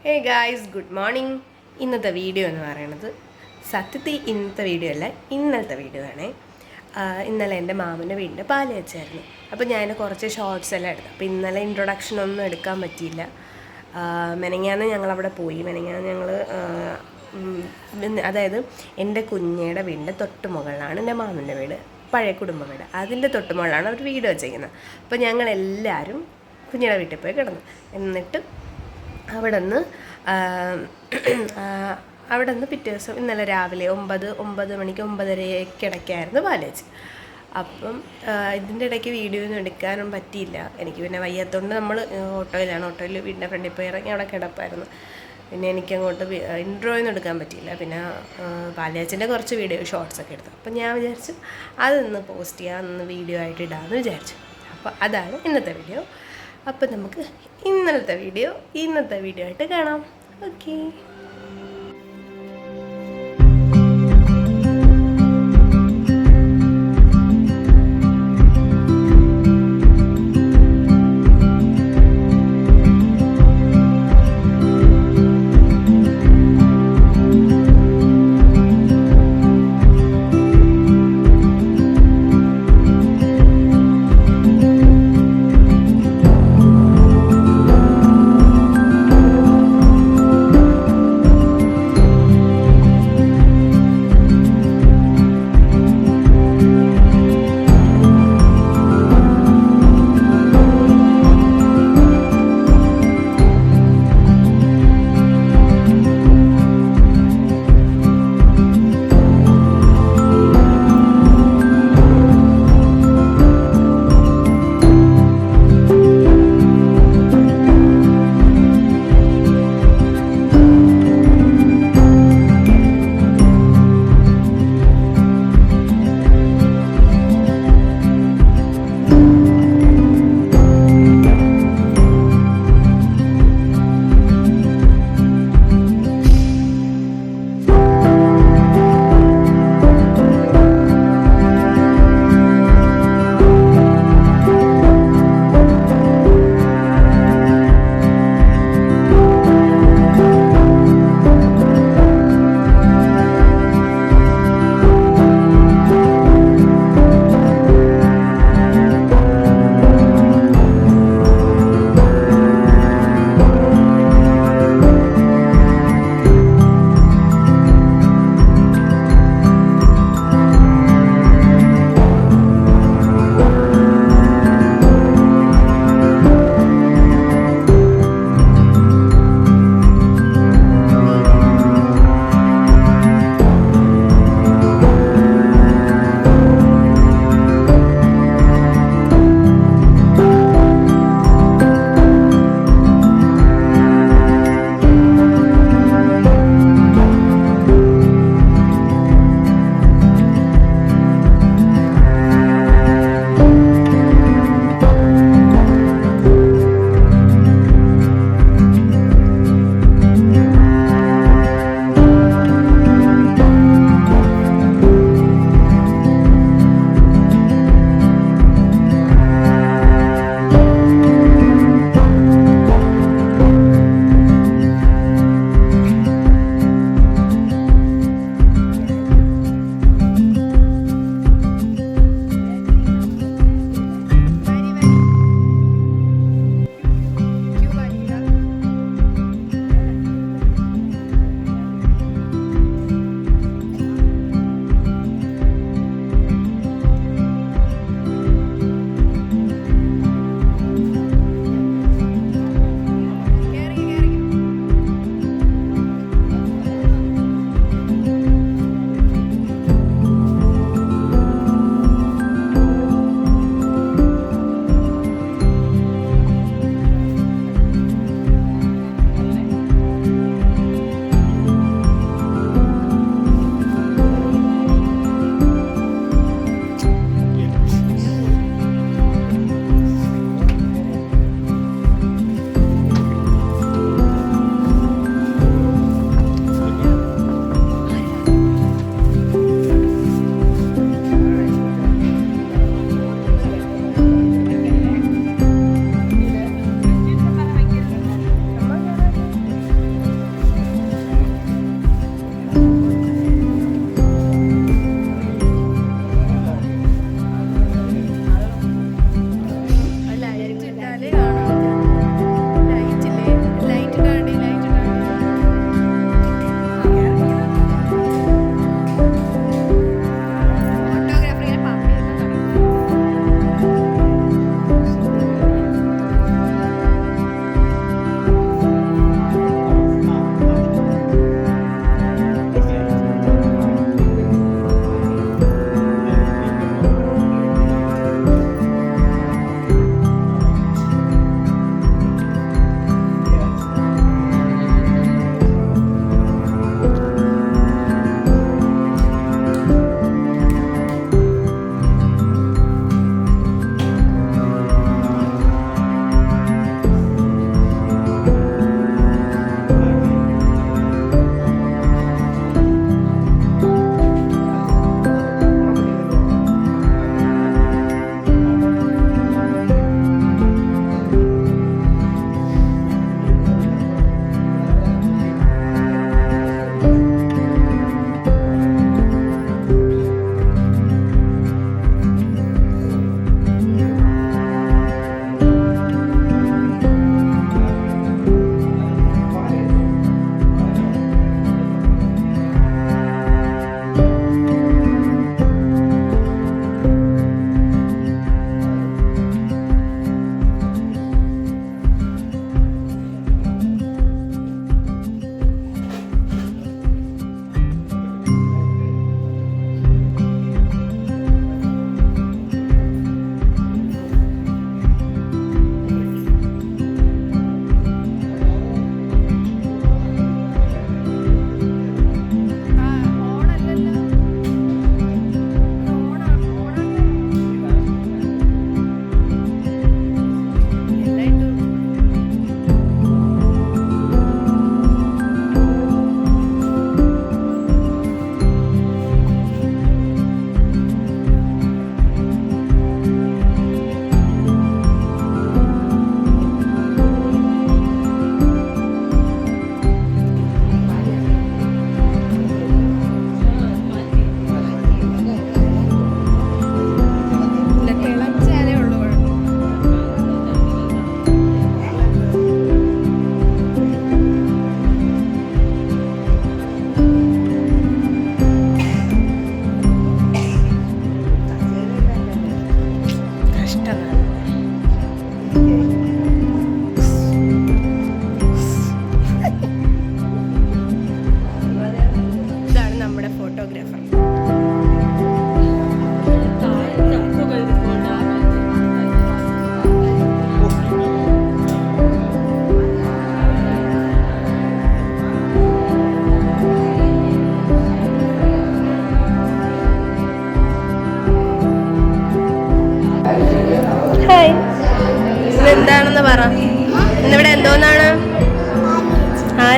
Hey guys, good morning. ഇന്നത്തെ video എന്ന് പറയുന്നത് സത്യത്തിൽ ഇന്നത്തെ വീഡിയോ അല്ല, ഇന്നലത്തെ വീഡിയോ ആണേ. ഇന്നലെ എൻ്റെ മാമൻ്റെ വീടിൻ്റെ പാല് വെച്ചായിരുന്നു. അപ്പോൾ ഞാൻ കുറച്ച് ഷോർട്സ് എല്ലാം എടുത്തു. അപ്പോൾ ഇന്നലെ ഇൻട്രൊഡക്ഷൻ ഒന്നും എടുക്കാൻ പറ്റിയില്ല. മെനങ്ങാന്ന് ഞങ്ങളവിടെ പോയി. മെനങ്ങാന്ന് ഞങ്ങൾ അതായത് എൻ്റെ കുഞ്ഞയുടെ വീടിൻ്റെ തൊട്ട് മുകളിലാണ് എൻ്റെ മാമൻ്റെ വീട്, പഴയ കുടുംബ വീട്. അതിൻ്റെ തൊട്ട് മുകളിലാണ് അവർ വീട് വെച്ചിരിക്കുന്നത്. അപ്പോൾ ഞങ്ങളെല്ലാവരും കുഞ്ഞിയുടെ വീട്ടിൽ പോയി കിടന്നു. എന്നിട്ട് അവിടെ നിന്ന് പിറ്റേ ദിവസം ഇന്നലെ രാവിലെ 9 മണിക്ക് 9:30 പാല് വെച്ച്. അപ്പം ഇതിൻ്റെ ഇടയ്ക്ക് വീഡിയോ ഒന്നും എടുക്കാനും പറ്റിയില്ല. എനിക്ക് പിന്നെ വയ്യാത്തതുകൊണ്ട് നമ്മൾ ഓട്ടോയിൽ വീടിൻ്റെ ഫ്രണ്ടിൽ പോയി ഇറങ്ങി അവിടെ കിടപ്പായിരുന്നു. പിന്നെ എനിക്കങ്ങോട്ട് ഇൻട്രോ ഒന്നും എടുക്കാൻ പറ്റിയില്ല. പിന്നെ പാലുകാച്ചിൻ്റെ കുറച്ച് വീഡിയോ ഷോർട്സൊക്കെ എടുത്തു. അപ്പം ഞാൻ വിചാരിച്ചു അതൊന്ന് പോസ്റ്റ് ചെയ്യാം, ഒന്ന് വീഡിയോ ആയിട്ട് ഇടാമെന്ന് വിചാരിച്ചു. അപ്പോൾ അതാണ് ഇന്നത്തെ വീഡിയോ. അപ്പം നമുക്ക് ഇന്നത്തെ വീഡിയോ ആയിട്ട് കാണാം. ഓക്കെ.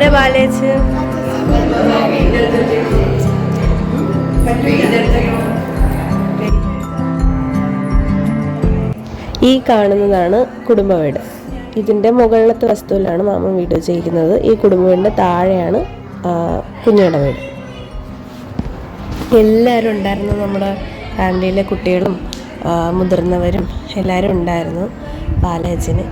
ആരെ ബാലേച്ച് ഈ കാണുന്നതാണ് കുടുംബ വീട്. ഇതിൻ്റെ മുകളിലത്തെ വസ്തുവിലാണ് മാമൻ വീഡിയോ ചെയ്യുന്നത്. ഈ കുടുംബ വീടിൻ്റെ താഴെയാണ് കുഞ്ഞുങ്ങളുടെ വീട്. എല്ലാവരും ഉണ്ടായിരുന്നു, നമ്മുടെ ഫാമിലിയിലെ കുട്ടികളും മുതിർന്നവരും എല്ലാവരും ഉണ്ടായിരുന്നു ബാലേച്ചന്.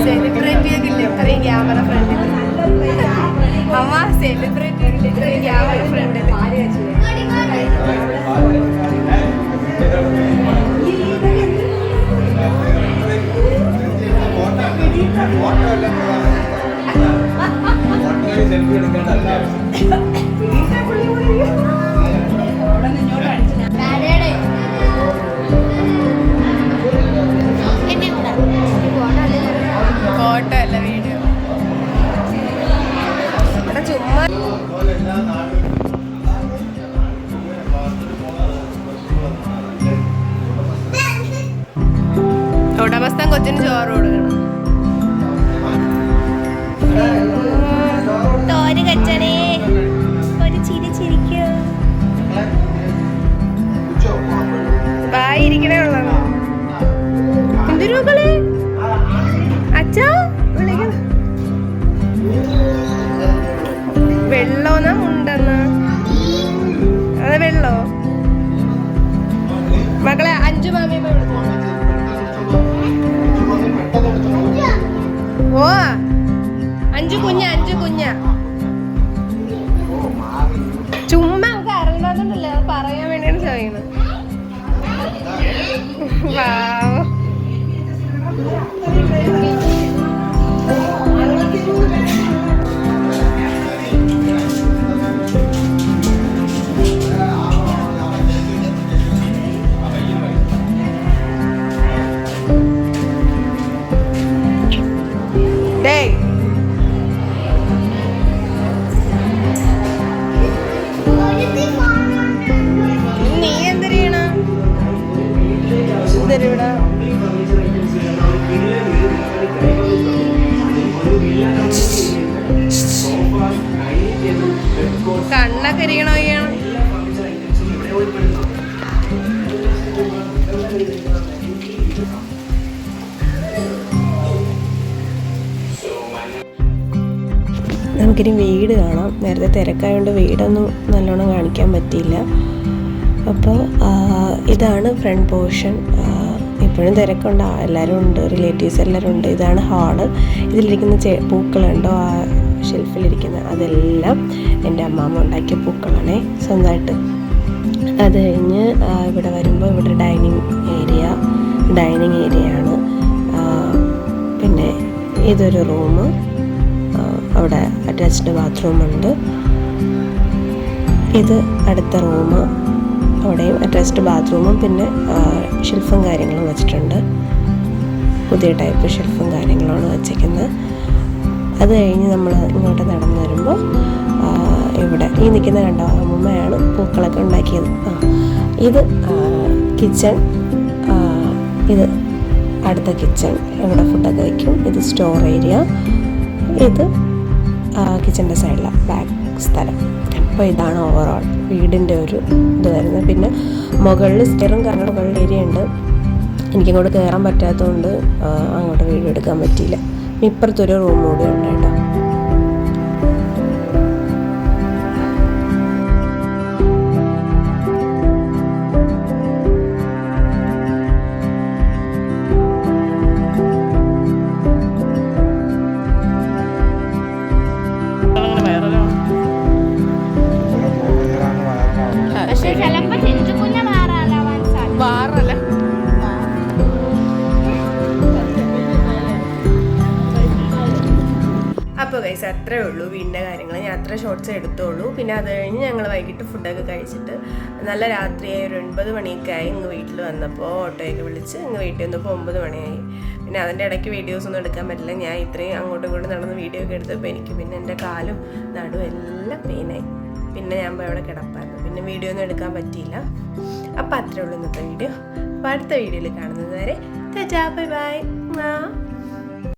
സെലിബ്രേറ്റ് ചെയ്തില്ല ഇത്രയും ക്യാമറ ഫ്രണ്ടിൽ. അമ്മ സെലിബ്രേറ്റ് ചെയ്തില്ല ഇത്രയും ക്യാമറ ഫ്രണ്ടിൽ. ഫോട്ടോ അല്ല വീഡിയോ. ചുമ്മാ ഉടമസ്ഥൻ കൊച്ചിന് ചോറ് കൊടുക്കണം. തോര് കച്ചണേ ഒരു ചിരി ചിരിക്കോ വായിരിക്കണേ ഉള്ളത്. എന്തിനു മക്കളെ അച്ഛാ വിളിക്കണം. വെള്ളോന്നാ ഉണ്ടെന്ന് അതെ വെള്ളോ മക്കളെ. അഞ്ചു മാമിയെ ഓ അഞ്ചു കുഞ്ഞ ചുമ്മാ നമുക്ക് അറിയണമെന്നല്ലേ പറയാൻ വേണ്ടിയാണ് ചോദിക്കുന്നത്. നീ എന്തിനാ ഇവിടെ കണ്ണൊക്കെ ഇരിക്കണോ? നമുക്കിനി വീട് കാണാം. നേരത്തെ തിരക്കായതുകൊണ്ട് വീടൊന്നും നല്ലോണം കാണിക്കാൻ പറ്റിയില്ല. അപ്പോൾ ഇതാണ് ഫ്രണ്ട് പോർഷൻ. ഇപ്പോഴും തിരക്കുണ്ട്, എല്ലാവരും ഉണ്ട്, റിലേറ്റീവ്സ് എല്ലാവരും ഉണ്ട്. ഇതാണ് ഹാള്. ഇതിലിരിക്കുന്ന പൂക്കളുണ്ടോ ആ ഷെൽഫിലിരിക്കുന്ന അതെല്ലാം എൻ്റെ അമ്മാമ്മ ഉണ്ടാക്കിയ പൂക്കളാണേ സ്വന്തമായിട്ട്. അത് കഴിഞ്ഞ് ഇവിടെ വരുമ്പോൾ ഇവിടെ ഡൈനിങ് ഏരിയയാണ്. പിന്നെ ഇതൊരു റൂം, അവിടെ അറ്റാച്ച്ഡ് ബാത്റൂമുണ്ട്. ഇത് അടുത്ത റൂം, അവിടെയും അറ്റാച്ച്ഡ് ബാത്റൂമും പിന്നെ ഷെൽഫും കാര്യങ്ങളും വെച്ചിട്ടുണ്ട്. പുതിയ ടൈപ്പ് ഷെൽഫും കാര്യങ്ങളുമാണ് വെച്ചിരിക്കുന്നത്. അത് കഴിഞ്ഞ് നമ്മൾ ഇങ്ങോട്ട് നടന്നു വരുമ്പോൾ ഇവിടെ ഈ നിൽക്കുന്ന കണ്ട അമ്മൂമ്മയാണ് പൂക്കളൊക്കെ ഉണ്ടാക്കിയത്. ഇത് കിച്ചൺ, ഇത് അടുത്ത കിച്ചൺ, ഇവിടെ ഫുഡൊക്കെ വയ്ക്കും. ഇത് സ്റ്റോർ ഏരിയ, ഇത് കിച്ചൻ്റെ സൈഡിലാണ് ബാക്ക് സ്ഥലം. അപ്പോൾ ഇതാണ് ഓവറോൾ വീടിൻ്റെ ഒരു ഇത് വരുന്നത്. പിന്നെ മുകളിൽ സ്റ്റെയറും കാരണം മുകളിൽ ഏരിയ ഉണ്ട്. എനിക്കങ്ങോട്ട് കയറാൻ പറ്റാത്തതുകൊണ്ട് അങ്ങോട്ട് വീഡിയോ എടുക്കാൻ പറ്റിയില്ല. ഇപ്പുറത്തൊരു റൂം കൂടി ഉണ്ട് കേട്ടോ. അപ്പോൾ ഗൈസ് അത്രേ ഉള്ളൂ വീടിൻ്റെ കാര്യങ്ങൾ. ഞാൻ അത്ര ഷോർട്ട്സ് എടുത്തോളൂ. പിന്നെ അത് കഴിഞ്ഞ് ഞങ്ങൾ വൈകിട്ട് ഫുഡൊക്കെ കഴിച്ചിട്ട് നല്ല രാത്രിയായി, ഒരു 9 മണിയൊക്കെ ആയി. ഇങ്ങ് വീട്ടിൽ വന്നപ്പോൾ ഓട്ടോയൊക്കെ വിളിച്ച് ഇങ്ങ് വീട്ടിൽ വന്നപ്പോൾ 9 മണിയായി. പിന്നെ അതിൻ്റെ ഇടയ്ക്ക് വീഡിയോസൊന്നും എടുക്കാൻ പറ്റില്ല. ഞാൻ ഇത്രയും അങ്ങോട്ടും ഇങ്ങോട്ടും നടന്ന് വീഡിയോ ഒക്കെ എടുത്തപ്പോൾ എനിക്ക് പിന്നെ എൻ്റെ കാലും നടുവും എല്ലാം പെയിനായി. പിന്നെ ഞാൻ പോയി അവിടെ കിടപ്പായിരുന്നു. പിന്നെ വീഡിയോ ഒന്നും എടുക്കാൻ പറ്റിയില്ല. അപ്പോൾ അത്രേ ഉള്ളൂ ഇന്നത്തെ വീഡിയോ. അപ്പോൾ അടുത്ത വീഡിയോയിൽ കാണുന്നത് വരെ ടാറ്റാ ബൈ ബൈ. ഉമ്മ